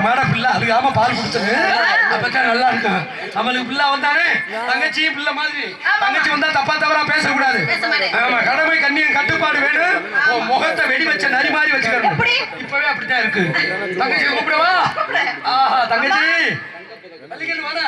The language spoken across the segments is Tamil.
மாட பிள்ளை அதுக்காம பால் குடிச்சது அப்பதான் நல்லா இருக்கும். நம்மளுக்கு பிள்ளை வந்தானே தங்கச்சியும் பிள்ளை மாதிரி. தங்கச்சி வந்தா தப்பா தவறா பேசக்கூடாது. ஆமா, கடமை கண்ணியம் கட்டுப்பாடு வேணும். முகத்தை வெடி வச்ச நரி மாதிரி வச்சுக்கணும். இப்பவே அப்படித்தான் இருக்கு. தங்கச்சி கூப்பிடவா? ஆஹா, தங்கச்சி பள்ளிக்கட்டு வாடா.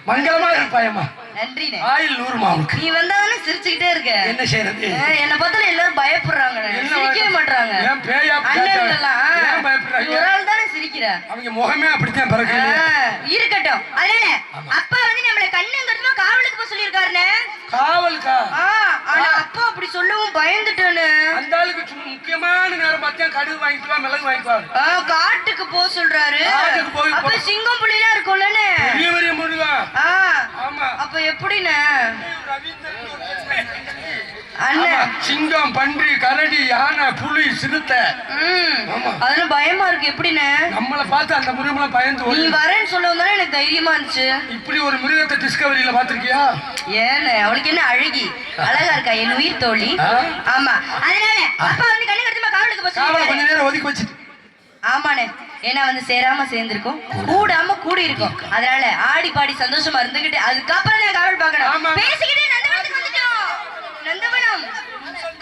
மங்களமா இருப்பாயம்மா. நன்றி. ஆயில் 100 மாவுக்கு. நீ வந்தானே சிரிச்சிட்டே இருக்க. என்ன செய்யறது? என்ன பார்த்தா எல்லாரும் பயப்படுறாங்க. சிரிக்கவே மாட்டறாங்க. ஏன் பேயா அண்ணன்லாம் ஏன் பயப்படுறாங்க? ஒரு ஆள் தானே சிரிக்கிற. அவங்க முகமே அப்படிதான் பறக்குது. இருக்கட்டும். அதனால அப்பா வந்து நம்மள கண்ணுங்கறதுமா காவலுக்கு போய் சொல்லிருக்காருனே. காவலுக்கா? ஆனா அப்பா அப்படி சொல்லவும் பயந்துட்டேனே. அந்த ஆளுக்கு முக்கியமான நேரம் பார்த்தா கடுகு வாங்கிட்டு வா, மிளகு வாங்கிட்டு வா. காட்டுக்கு போ சொல்றாரு. காட்டுக்கு போய் அப்ப சிங்கம் புலிலாம் இருக்கும்லனே. பெரிய பெரிய முருகா. ஆமா. அப்ப எப்படினே? அண்ணா சிங்கம், பன்றி, கரடி, யானை, புலி, சிறுத்தை. அதுல பயமா இருக்கு. எப்படினே? நம்மள பார்த்து அந்த மிருகம்லாம் பயந்து நீ வரேன்னு சொல்லவும் தானே எனக்கு தைரியமா இருந்துச்சு. இப்படி ஒரு மிருகத்தை டிஸ்கவரியில பாத்திருக்கியா? ஏனே அவளுக்கு என்ன அழகி அழகா இருக்கா என் உயிர் தோழி. ஆமா. அதனால அப்பா வந்து கண்ணு கட்டுமா காவலுக்கு போய் காவல கொஞ்ச நேரம் ஒதுக்கி வச்சிட்டு. ஆமாண்ணே, ஏன்னா வந்து சேராம சேர்ந்திருக்கும், கூடாம கூடி இருக்கும். அதனால ஆடி பாடி சந்தோஷமா இருந்துகிட்டு அதுக்கப்புறம் நான் காவல் பார்க்கணும். பேசிக்கிட்டே நந்தவனத்துக்கு வந்துட்டோம். நந்தவனம்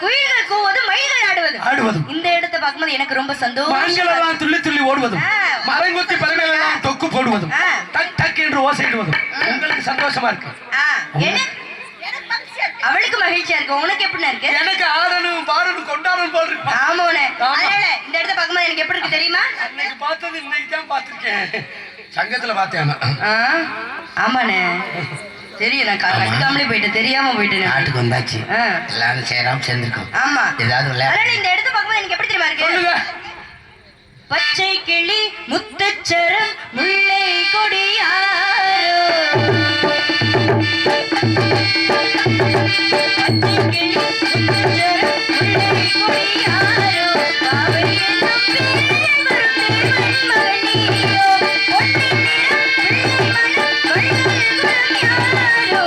குயில்கள் கூவது, மயில்கள் ஆடுவது. இந்த இடத்தை பார்க்கும்போது எனக்கு ரொம்ப சந்தோஷம். துள்ளி துள்ளி ஓடுவதும், மரங்கொத்தி பறவைகள் தொக்கு போடுவதும், டக் டக் என்று ஓசையிடுவதும் உங்களுக்கு சந்தோஷமா இருக்கு. அவளுக்கு மகிழ்ச்சியா இருக்கு. உனக்கு எப்படி இருக்கு? எனக்கு ஆடணும் பாடணும் கொண்டாடணும் போல் இருக்கு. ஆமாண்ணே. அதனால இந்த இடத்தை பார்க்கும்போது எனக்கு எப்படி இருக்கு தெரியுமா? அன்னைக்கு பார்த்தது இன்னைக்கு தான் பார்த்திருக்கேன். சங்கத்துல பார்த்தேன். ஆமாண்ணே தெரியும். நான் கண்டுக்காமலே போயிட்டேன், தெரியாம போயிட்டேன். நாட்டுக்கு வந்தாச்சு, எல்லாரும் சேராம சேர்ந்துருக்கோம். ஆமா ஏதாவது இந்த இடத்த பார்க்கும்போது எனக்கு எப்படி தெரியுமா இருக்கு? பச்சை கிளி முத்துச்சரம் முல்லை கொடியாரோ, பச்சை கிளி முத்துச்சரம் முல்லை கொடியாரோ, காவிரி என்னும் பேரில் வரும் தேவன் மகனியோ, பொன்னின் நிறம் பிள்ளை மனம் வள்ளல் குலம் யாரோ,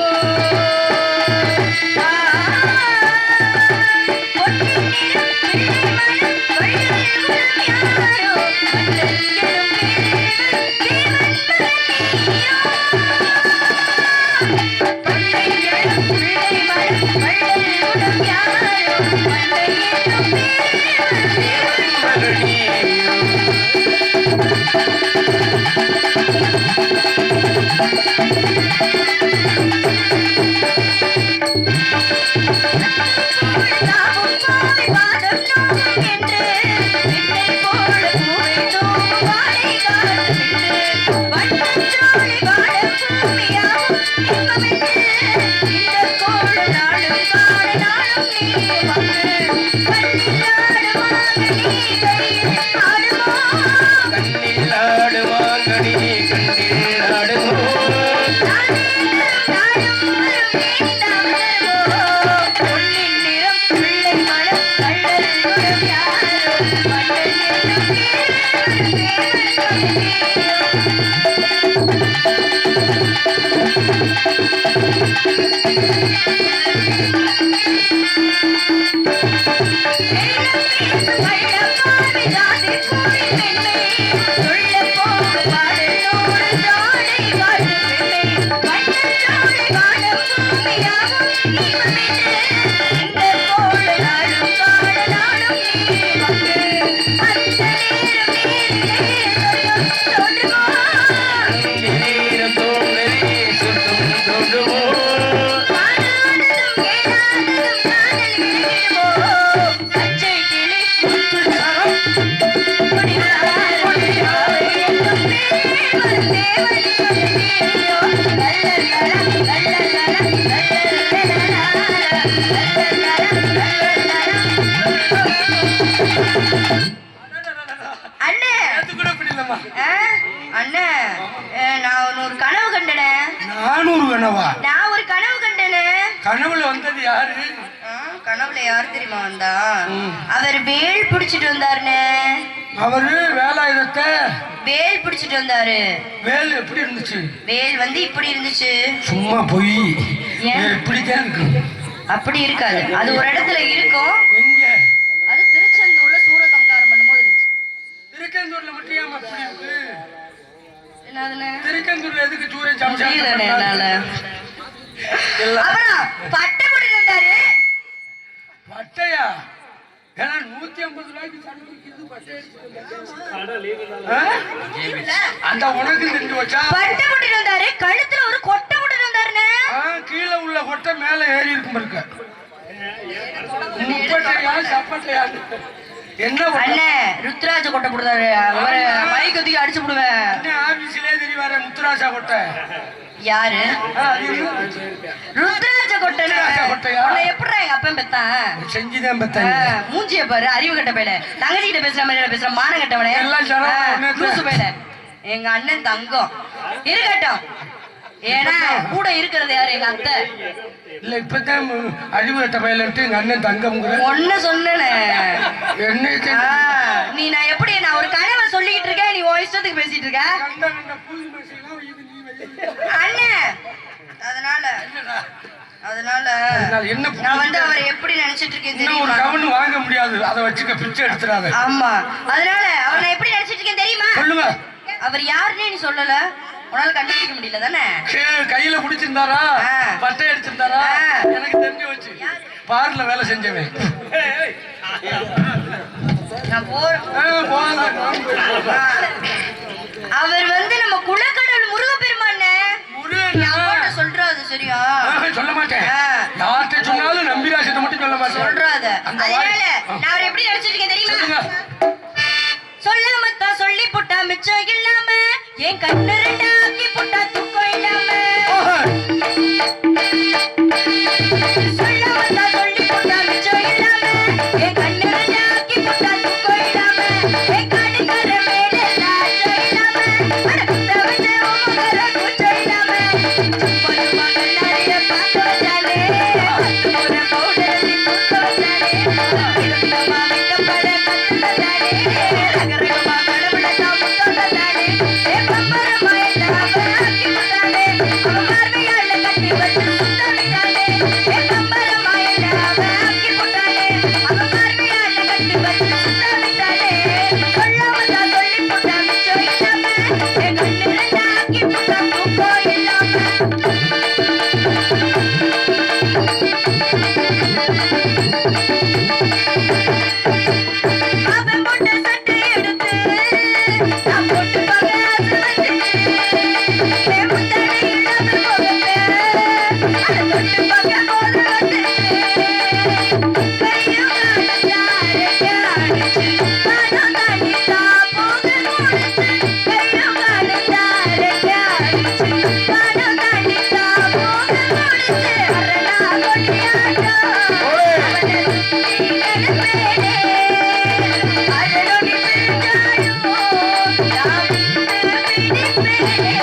பொன்னின் நிறம் பிள்ளை மனம் வள்ளல் குலம் யாரோ, வள்ளல் எனும் பேரில் வரும் தேவன் மகனியோ, பொன்னை எனும் பிள்ளை மனம் வள்ளல் குலம் யாரோ, வள்ளல் எனும் பேரில் வரும் தேவன் தாவும் கோவை பாதம் நோகும் என்று விண்ணை போல பூவை தூவும் வாடை காலம் என்று வண்ணச்சோலை வாழும் பூமியாவும் இன்பமென்று இந்த கோடு நாளும் காண நாளும் நீ வந்து கண்ணில் ஆடுவாங்க நீ கையில் ஆடுமோ, கண்ணில் ஆடுவாங்க நீ கண்ணில் ஆடுமோ, நாடும் வரும் நீந்தான் வருமோ, பொன்னின் நிறம் பிள்ளை மனம் வள்ளல் குலம் யாரோ, வள்ளல் என்னும் பேரில் வரும் தேவன் மகனியோ. வெள்ளம் பேசும் வள்ளம் பாவி ஜாதி பூவி பெண்மை, சொல்லப் போகும் பாடல் நூறு ஜாடை வாழும் பெண்மை, வண்ணச்சோலை வாழும் பூமியாவும் இன்பமென்று இந்த கோடு நாளும் காண நாளும் நீ வந்து அந்த நேரம் நேரிலே சொர்க்கம் தோன்றுமோ, நேரம் தோன்றி சொர்க்கம் தோன்றுமோ, காணாததும் கேளாததும் காதல் விளங்கிடுமோ, பச்சை கிளி முத்துச்சரம் கொடியாரோ, காவிரி என்னும் பேரில் வரும் தேவன் மகனியோ, வள்ளல் நலம் வள்ளல் நலம் வள்ளல் நலம் வள்ளல் நலம் வள்ளல் நலம். அண்ணே அது கூட பிடிக்கலம்மா. அண்ணே நான் ஒரு கனவு கண்டனே. 400 கனவா? நான் ஒரு கனவு கண்டனே. கனவுல வந்தது யாரு? கனவுல யாரு தெரியுமா வந்தா? அவர் வேல் பிடிச்சிட்டு வந்தாருண்ணே. அவரு வேலாயுதத்தை வேல் பிடிச்சிட்டு வந்தாரு. வேல் எப்படி இருந்துச்சு? வேல் வந்து இப்படி இருந்துச்சு. சும்மா போய் ஏன்? இப்படித்தான் இருக்கும். அப்படி இருக்காது, அது ஒரு இடத்துல இருக்கும். எங்க? அது திருச்செந்தூர்ல சூரசம்காரம் பண்ணும்போது இருந்துச்சு. திருக்கெந்தூர்ல மட்டும் ஏன் அப்படி இருக்கு? என்னதுண்ணே? திருக்கெந்தூர்ல எதுக்கு சூரியன் முடியலண்ணே என்னால. எல்லாம் அப்புறம் பட்டை போட்டுட்டு வந்தாரு. பட்டையா? ஏன்னா 150 ரூபாய்க்கு சண்டை பட்டை அந்த உனக்கு தெரிஞ்சு வச்சா. பட்டை போட்டுட்டு வந்தாரு, கழுத்துல ஒரு கொட்டை போட்டுட்டு வந்தாருண்ணே. கீழே உள்ள கொட்டை மேல ஏறி இருக்கும் இருக்க. முப்பட்டையா சப்பட்டையா? என்ன அண்ணே ருத்ராஜ கொட்டை போடுறாரு, அவரை மைக் தூக்கி அடிச்சு போடுவேன். ஆபீஸ்லயே தெரிவாரு முத்துராஜா கொட்டை. யாரு? ருத்ராஜ கொட்டை. எப்படி எங்க அப்பன் பெத்தான்? செஞ்சுதான் பெத்தாங்க. மூஞ்சிய பாரு, அறிவு கட்ட பையல. தங்கச்சி கிட்ட பேசுற மாதிரி பேசுற மான கட்டவனே, லூசு பையல. எங்க அண்ணன் தங்கம் இருக்கட்டும். ஏன்னா கூட இருக்கிறது யாரு? எங்க அத்தை. இல்ல இப்பதான் அறிவு கட்ட பையல விட்டு எங்க அண்ணன் தங்கம் ஒன்னு சொன்னேன். என்ன நீ நான் எப்படி நான் ஒரு கனவை சொல்லிட்டு இருக்கேன், நீ உன் இஷ்டத்துக்கு பேசிட்டு இருக்க அண்ணே. அதனால என்ன நான் வந்து அவரை எப்படி நினைச்சிட்டு இருக்கேன் தெரியுமா? கவனு வாங்க முடியாது, அதை வச்சுக்க பிச்சை எடுத்துறாத. ஆமா, அதனால அவனை எப்படி நினைச்சிட்டு இருக்கேன் தெரியுமா? சொல்லுங்க. அவர் யாருன்னே நீ சொல்லல, உன்னால கண்டுபிடிக்க முடியல தானே? கையில குடிச்சிருந்தாரா, பட்டை அடிச்சிருந்தாரா? எனக்கு தெரிஞ்சு வச்சு பார்ல வேலை செஞ்சவன். நான் அவர் வந்து நம்ம குலக்கடவுள் முருகப்பெருமான். சொல்றாது சரியா? சொல்ல மாட்டேன். யார்கிட்ட சொன்னாலும் நம்பிராசத்தை மட்டும் சொல்ல மாட்டேன். சொல்றாத. அதனால நான் அவர் எப்படி நினைச்சிட்டு இருக்கேன் தெரியுமா? சொல்லாமத்தான் சொல்லி போட்டா மிச்சம் இல்லாம என் கண்ணு ரெண்டாக்கி புட்டா தூக்கம் இல்லாம சொல்ல வந்தா சொல்லி புட்டா மிச்சம் இல்லாம என் கண்ணு ரெண்டாக்கி புட்டா தூக்கம் இல்லாம என் காட்டுக்கார மேல நாச்சம் இல்லாம அட குத்த வச்ச உமகர குச்சம் இல்லாம பொதுமா கண்ணாடிய பார்க்க வச்சாலே பத்து முறை பவுடர் தூக்க வச்சாலே இருந்தமா வைக்கப்பட கத்து தந்தாலே ரகரகமா கடவுள தான் முத்தம் தந்தாலே ஏ பம்பரமா எல்லாம் ஆக்கி விட்டாலே அவன் பார்வையால கட்டி வச்சு சுத்த விட்டாலே ஏ பம்பரமா எல்லாம் ஆக்கி விட்டாலே அவன் பார்வையால கட்டி வச்சு சுத்த விட்டாலே சொல்ல வந்தா சொல்லி புட்டா மிச்சம் இல்லாம என் கண்ணு ரெண்டாக்கி புட்டா தூக்கம் இல்லாம அவன் போட்ட சட்டை எடுத்து நான் போட்டு பார்க்க ஆசை வந்துச்சு என் முந்தானையில் அவன் முகத்தை அதை தொட்டு பார்க்க போது வந்துச்சு கையும் காலத்தாரே காணிச்சு காலம் தாண்டி தான் போக முடிச்சு கையும் காலத்தாரே காணிச்சு காலம் தாண்டி தான் போக முடிச்சு அரணா கொடியாட்டம் அவனை சுத்தி கிடப்பேனே அரணொடி பிடிச்சாயோ நான் பிடிப்பேனே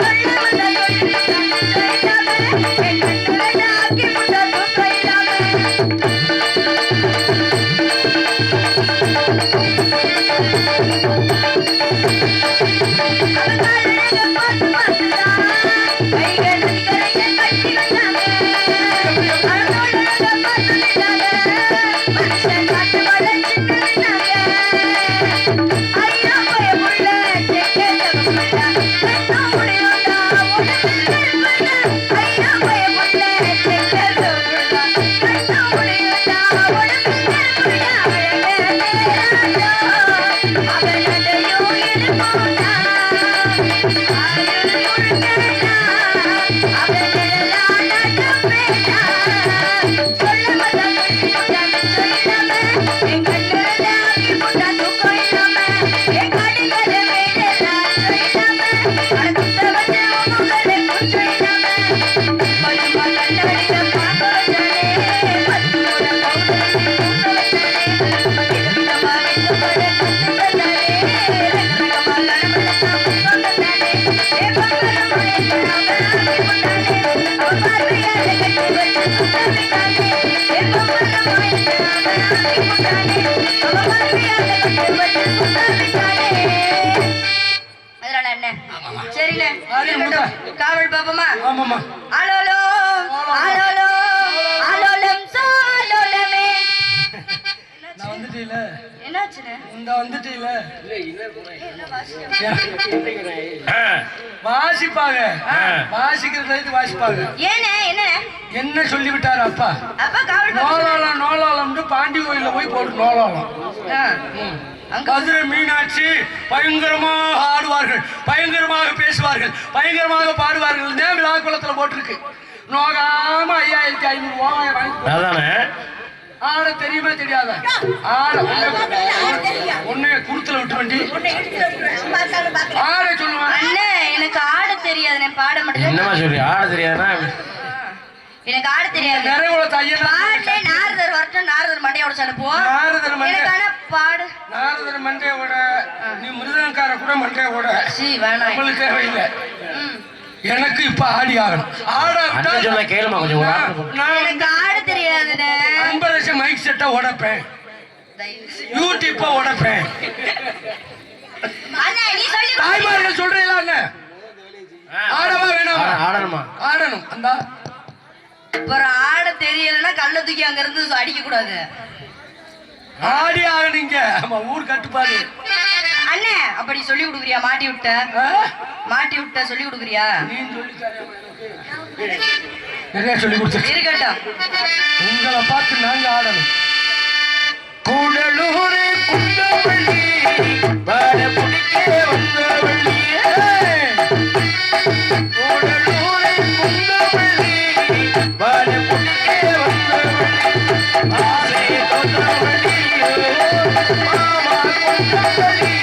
சொல்ல வந்த சொல்லி புட்டா மிச்சம் இல்லாம என் கண்ணு ரெண்டாக்கி புட்டா தூக்கம் இல்லாம அவன் காலழக பார்த்து பார்த்துதான் கைகள் நதிக்கரைய கட்டி வந்தாங்க அழகழக பார்த்து நின்னாங்க மனுஷன் காட்டு வளைச்சிட்டு நின்னாங்க ஐயா பயமுள்ள செக்கேட்டமுள்ள கண்ணா முடியுண்டா உடம்பில் கருப்புள்ள ஐயா பயமுள்ள செக்கேட்டமுள்ள கண்ணா முடியுண்டா உடம்பில் கருப்புள்ள அழகே நேராண்டா அவன் நடையோ இருப்போண்டா ஆயுள் முழுக்கடா அவன் நிழலா நடப்பேண்டா சொல்ல வந்த சொல்லி புட்டா மிச்சம் இல்லாம என் கண்ணு ரெண்டாக்கி புட்டா தூக்கம் இல்லாம என் காட்டுக்கார மேல நாச்சம் இல்லாம அட குத்த வச்ச உமகர குச்சம் இல்லாம பொதுமா கண்ணாடியில பார்க்க வச்சாலே பத்து முறை பவுடர் தூக்க வச்சாலே விதவிதமா வைக்கப்பட கத்து தந்தாலே ரகரகமா கடவுள தான் முத்தம் தந்தாலே ஏ பம்பரமா எல்லாம் ஆக்கி விட்டாலே அவன் பார்வையால கட்டி வச்சு சுத்த விட்டாலே ஏ பம்பரமா எல்லாம் ஆக்கி விட்டாலே அவன் பார்வையால கட்டி வச்சு சுத்த விட்டாலே அதனால என்ன சரிண்ணே இருக்கட்டும். காவல் பாப்பமா ஆமாமா ஆலோலோ ஆலோலோ ஆலோலம் சாலோலமே நான் வந்துட்டீல என்னாச்சுண்ணே இந்த வந்துட்டீல என்ன வாசிக்க வாசிப்பாங்க வாசிக்கிறது வாசிப்பாங்க ஏண்ணே என்னண்ணே என்ன சொல்லி விட்டாரு அப்பா அப்பா காவல் பாப்பா நோலாலம் நோலாலம்னு பாண்டி கோயில்ல போய் போட்டு நோலாலம் அங்க மதுரை மீனாட்சி பயங்கரமாக ஆடுவார்கள் பயங்கரமாக பேசுவார்கள் பயங்கரமாக பாடுவார்கள் விழா குளத்துல போட்டிருக்கு நோகாம 5500 ரூபாய் வாங்கி ஆட தெரியுமா தெரியாத ஆட உன்னைய குருத்துல விட்டு வண்டி ஆட சொல்லுவான் அண்ணே எனக்கு ஆட தெரியாது நான் பாட மாட்டேன் என்னமா சொல்லி ஆட தெரியாதுன்னா எனக்கு ஆட தெரியாது நிறைகுளத்து ஐயன் பாட்டு நாரதர் வரட்டும் நாரதர் மண்டையோட அனுப்புவோம் நாரதர் மண்டை எனக்கு ஆனா பாடு நாரதர் மண்டையோட நீ மிருதங்கார கூட மண்டையோட சீ வேணாம் நம்மளுக்கு தேவையில்லை எனக்கு இப்ப ஆடி ஆகணும் ஆட சொல்ல கேளுமா கொஞ்சம் ஒரு ஆள் போடு. நான் எனக்கு ஆட தெரியாதுண்ணே 50 லட்சம் மைக் செட்டை உடைப்பேன் யூடியூப்ப உடைப்பேன் அண்ணா நீ சொல்லி தாய்மார்கள் சொல்றீங்களா என்ன ஆடவா வேணாமா ஆடணுமா ஆடணும் அந்த அப்புறம் ஆட தெரியலன்னா கல்ல தூக்கி அங்க இருந்து அடிக்க கூடாது ஆடி ஆகணுங்க ஆமா ஊர் கட்டுப்பாடு அண்ணே அப்படி சொல்லி கொடுக்குறியா மாட்டி விட்ட ஆ? மாட்டி விட்ட சொல்லி கொடுக்குறியா நீ சொல்லி தரியாமா எனக்கு? நிறைய சொல்லி கொடுத்து இருக்கட்டும் உங்களை பார்த்து நாங்க ஆடணும் கூடலூரே குண்டவள்ளி வாட பிடிக்க வந்தவள்ளி கூடலூரே குண்டவள்ளி வாட பிடிக்க வந்தவள்ளி ஆசை கொண்டவள்ளி மாமா கொண்டவள்ளி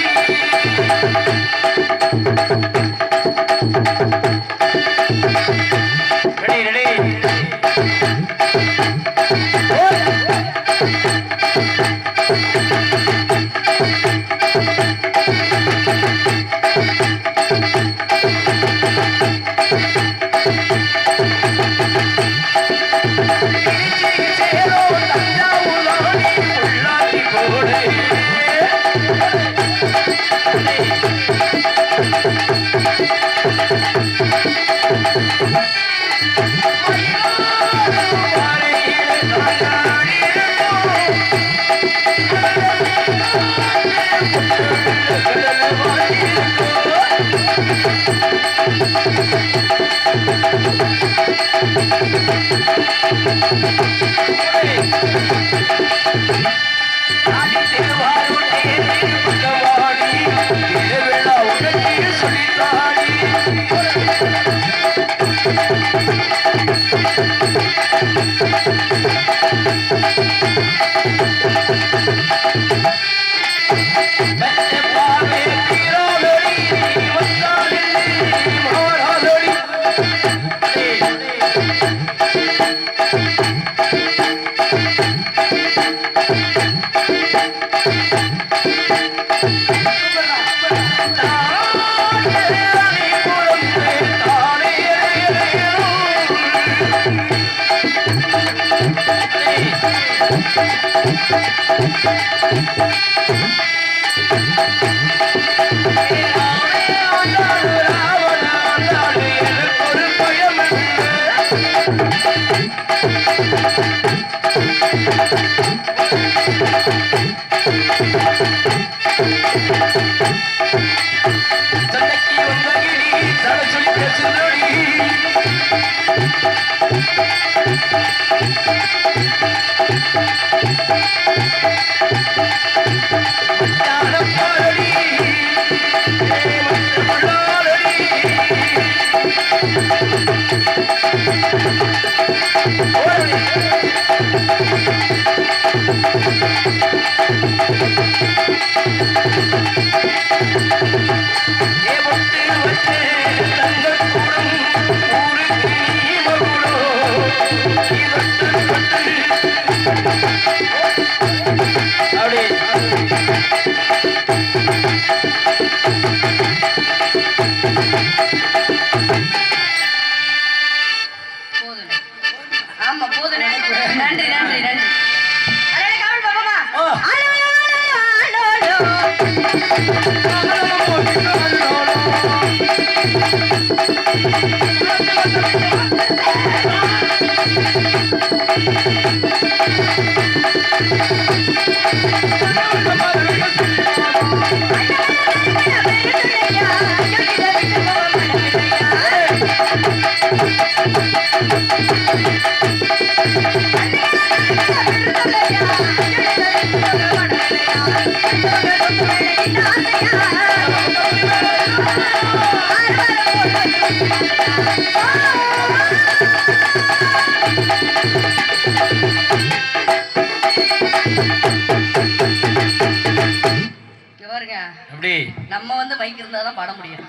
நம்ம வந்து மைக் இருந்தாதான் பாட முடியும்.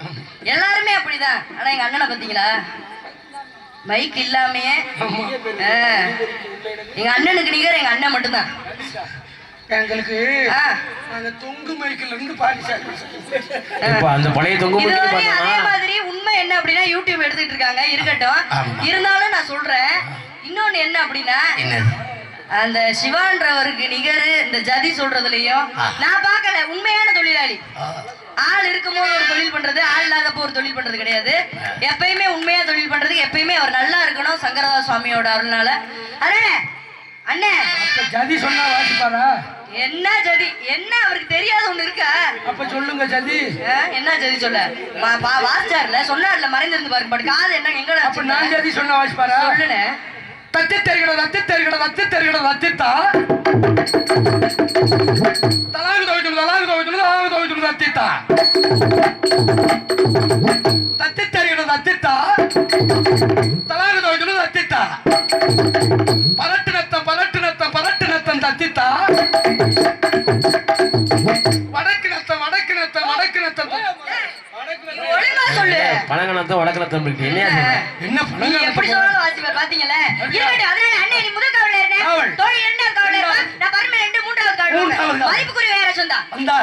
எல்லாருமே அப்படிதான். ஆனா எங்க அண்ணனை பாத்தீங்களா, மைக் இல்லாமையே எங்க அண்ணனுக்கு நிகர் எங்க அண்ணன் மட்டும்தான். எங்களுக்கு அந்த தொங்கு மைக்கில இருந்து பாடி அந்த பழைய தொங்கு மைக். அதே மாதிரி உண்மை என்ன அப்படின்னா யூடியூப் எடுத்துட்டு இருக்காங்க, இருக்கட்டும். இருந்தாலும் நான் சொல்றேன், இன்னொன்னு என்ன அப்படின்னா, அந்த சிவான்றவருக்கு நிகர் இந்த ஜதி சொல்றதுலயும் நான் பார்க்கல. உண்மையான தொழிலாளி ஆள் இருக்கும்போது ஒரு தொழில் பண்றது, ஆள் இல்லாதப்போ ஒரு தொழில் பண்றது கிடையாது. எப்பயுமே உண்மையா தொழில் பண்றதுக்கு எப்பயுமே அவர் நல்லா இருக்கணும் சங்கரதாஸ் சுவாமியோட அருள்னால. அண்ணே அண்ணே ஜதி சொன்னா வாசிப்பாரா? என்ன ஜதி? என்ன அவருக்கு தெரியாத ஒண்ணு இருக்கா? அப்ப சொல்லுங்க ஜதி. என்ன ஜதி சொல்ல? வாசிச்சார்ல, சொன்னார்ல, மறைந்திருந்து பாருங்க. பட் காது என்ன எங்க? அப்ப நான் ஜதி சொன்னா வாசிப்பாரா? சொல்லுனே. தத்தி தெரிகிறது அத்தி தெரிகிறது அத்தி தெரிகிறது அத்தித்தா தலாகு துவைக்கிறது அத்தித்தா தத்தி தெரிகிறது அத்தித்தா தலாகு துவைக்கிறது அத்தித்தா பரட்டு நத்தம் தத்தித்தா வடக்கு நத்தம் ஒழுங்கா சொல்லு. பழங்கனத்தம் வடக்கனத்தம் இருக்கு. என்ன நீங்க எப்படி சொன்னாலும் வாசிப்பார் பாத்தீங்களா? இருக்கட்டும். அதனால அண்ணே நீ முதல் காவலர் இருந்தே, தோழி இரண்டாவது காவலர், நான் பரம 2 மூன்றாவது காவலர். மதிப்புக்குரிய வேற சொந்தா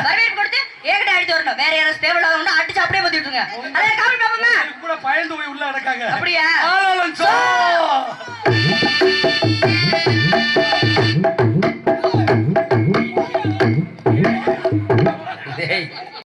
வரவேற்பு கொடுத்து ஏகட அடிச்சு வரணும். வேற யாரும் தேவலாக ஒண்ணு அடிச்சு அப்படியே பத்திட்டுங்க. அதே காவல் பாப்போமா? கூட பயந்து போய் உள்ள அடக்காங்க. அப்படியா? ஆலோலன் சோ